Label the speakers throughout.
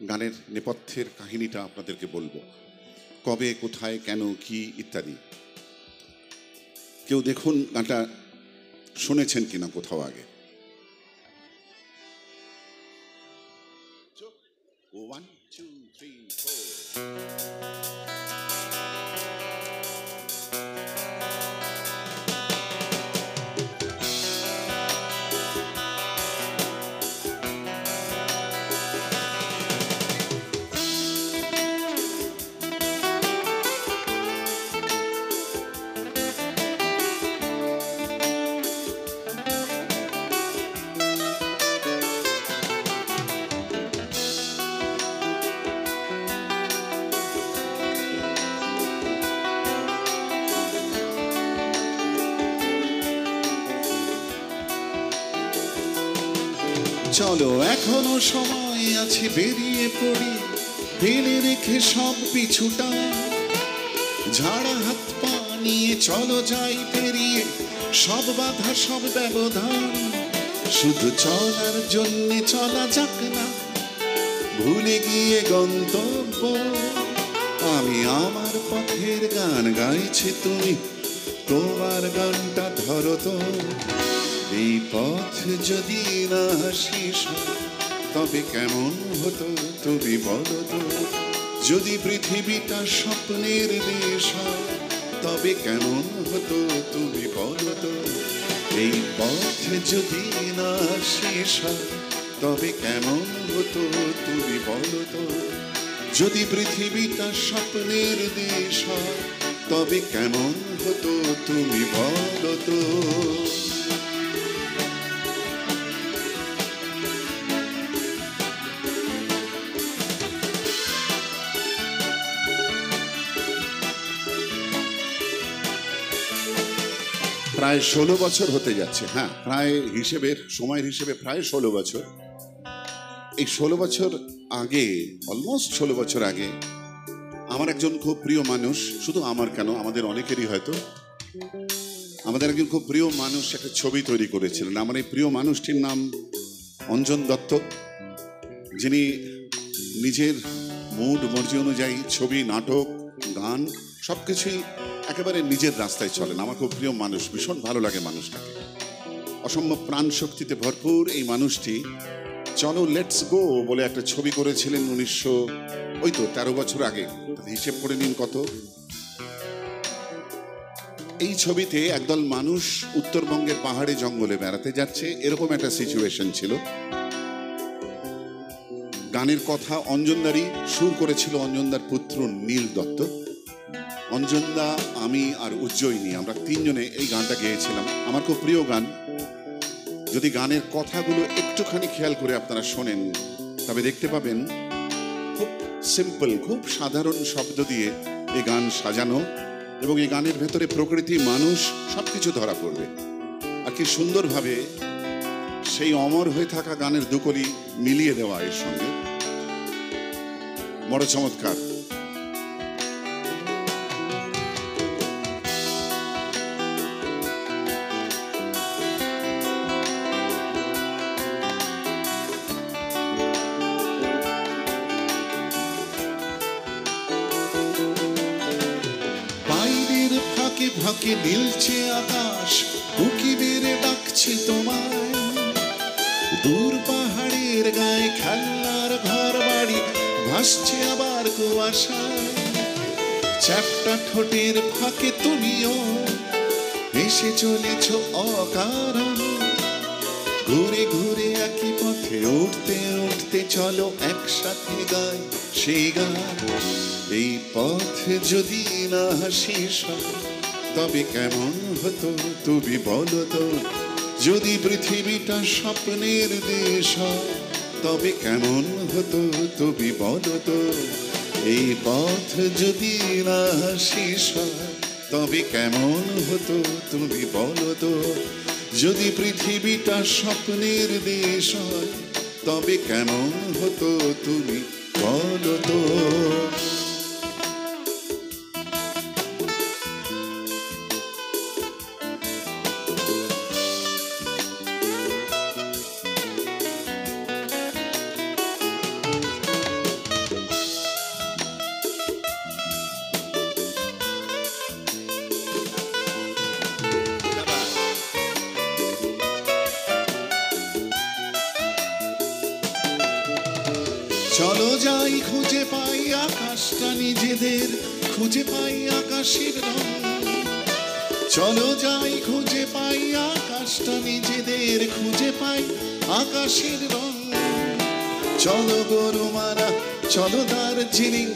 Speaker 1: গানের নেপথ্যের কাহিনীটা আপনাদেরকে বলবো, কবে, কোথায়, কেন, কি ইত্যাদি। কেউ দেখুন গানটা শুনেছেন কিনা কোথাও আগে। 1 2 3 4 চলো এখনো সময় আছে, বেরিয়ে পড়ি, ফেলে রেখে সব পিছুটা, ঝাড়া হাত পা নিয়ে চলো যাই পেরিয়ে সব বাধা সব ব্যবধান। শুধু চলার জন্যে চলা যাক না, ভুলে গিয়ে গন্তব্য। আমি আমার পথের গান গাইছি, তুমি তোমার গানটা ধরো তো। এই পথ যদি না শেষ হয় তবে কেমন হতো তুমি বলো তো। যদি পৃথিবীটা স্বপ্নের দেশ হয় তবে কেমন হতো তুমি বলো তো। এই পথ যদি না শেষ হয় তবে কেমন হতো তুমি বলো তো। যদি পৃথিবীটা স্বপ্নের দেশ হয় তবে কেমন হতো তুমি বলো তো। প্রায় 16 বছর হতে যাচ্ছে। হ্যাঁ, প্রায় সময়ের হিসেবে প্রায় 16 বছর। এই 16 বছর আগে, অলমোস্ট 16 বছর আগে, আমার একজন খুব প্রিয় মানুষ, শুধু আমার কেন, আমাদের অনেকেরই হয়তো, আমাদের একজন খুব প্রিয় মানুষ একটা ছবি তৈরি করেছিলেন। আমার এই প্রিয় মানুষটির নাম অঞ্জন দত্ত, যিনি নিজের মুড মর্জি অনুযায়ী ছবি, নাটক, গান সবকিছুই একেবারে নিজের রাস্তায় চলেন। আমার খুব প্রিয় মানুষ, ভীষণ ভালো লাগে মানুষটাকে, অসম্ভব প্রাণ শক্তিতে ভরপুর এই মানুষটি। চলো লেটস গো বলে একটা ছবি করেছিলেন 13 বছর আগে। হিসেব করে নিন কত। এই ছবিতে একদল মানুষ উত্তরবঙ্গের পাহাড়ে জঙ্গলে বেড়াতে যাচ্ছে, এরকম একটা সিচুয়েশন ছিল। গানের কথা অঞ্জনদারই, সুর করেছিল অঞ্জনদার পুত্র নীল দত্ত। অঞ্জনদা, আমি আর উজ্জয়িনী, আমরা তিনজনে এই গানটা গেয়েছিলাম। আমার খুব প্রিয় গান। যদি গানের কথাগুলো একটুখানি খেয়াল করে আপনারা শোনেন তবে দেখতে পাবেন খুব সিম্পল, খুব সাধারণ শব্দ দিয়ে এই গান সাজানো, এবং এই গানের ভেতরে প্রকৃতি, মানুষ সবকিছু ধরা পড়বে। আর কি সুন্দরভাবে সেই অমর হয়ে থাকা গানের দুকলি মিলিয়ে দেওয়া এর সঙ্গে, বড় চমৎকার। ফাঁকে নীলছে আকাশ, উকি বেড়ে ডাকছে তোমায়। দূর পাহাড়ের গায়ে খেলনার ঘর বাড়ি ভাসছে আবার কুয়াশায়। চ্যাপ্টা ঠোঁটের ফাঁকে তুমিও এসে চলেছ অকারণ। ঘুরে ঘুরে একই পথে উঠতে উঠতে চলো একসাথে গাই সেই গান। এই পথ যদি না শেষ হয় তবে কেমন হতো তুমি বলো তো। যদি পৃথিবীটা স্বপ্নের দেশ হয় তবে কেমন হতো তুমি বলো তো। এই পথ যদি না শেষ হয় তবে কেমন হতো তুমি বলো তো। যদি পৃথিবীটা স্বপ্নের দেশ হয় তবে কেমন হতো তুমি বলো তো। চলো যাই খুঁজে পাই আকাশটা নিজেদের, খুঁজে পাই আকাশের রং। চলো যাই খুঁজে পাই আকাশটা নিজেদের, খুঁজে পাই আকাশের রং। চলো গরুমারা, চলো দার্জিলিং,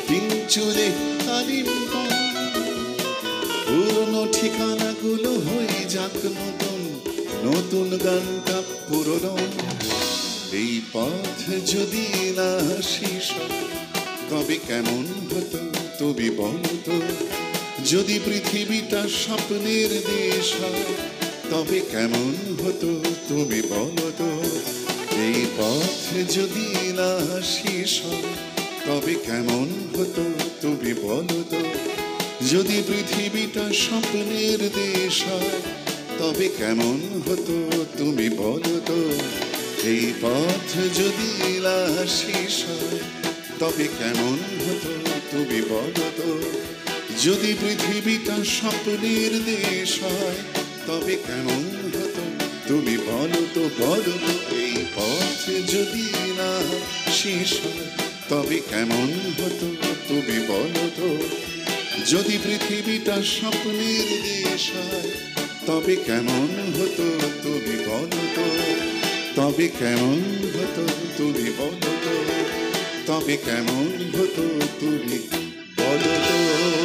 Speaker 1: পিঞ্চুরে কালিম্পং। পুরনো ঠিকানাগুলো হয়ে যাক নতুন, নতুন গানটা পুরনো। এই পথ যদি না শেষ হয়, তবে কেমন হতো তুমি বলো তো? যদি পৃথিবীটা স্বপ্নের দেশ হয়, তবে কেমন হতো তুমি বলো তো? এই পথ যদি না শেষ হয়, তবে কেমন হতো তুমি বলো তো? যদি পৃথিবীটা স্বপ্নের দেশ হয়, তবে কেমন হতো তুমি বলো তো? এই পথ যদি না শেষ হয়, তবে কেমন হতো তুমি বলো তো? যদি পৃথিবীটা স্বপ্নের দেশ হয়, তবে কেমন হতো তুমি বলো তো, বলো তো? এই পথ যদি না শেষ হয়, তবে কেমন হতো তুমি বলো তো? যদি পৃথিবীটা স্বপ্নের দেশ হয়, তবে কেমন হতো তুমি বলো তো? তবে কেমন হতো তুমি বলো তো? তবে কেমন হতো তুমি বলো তো?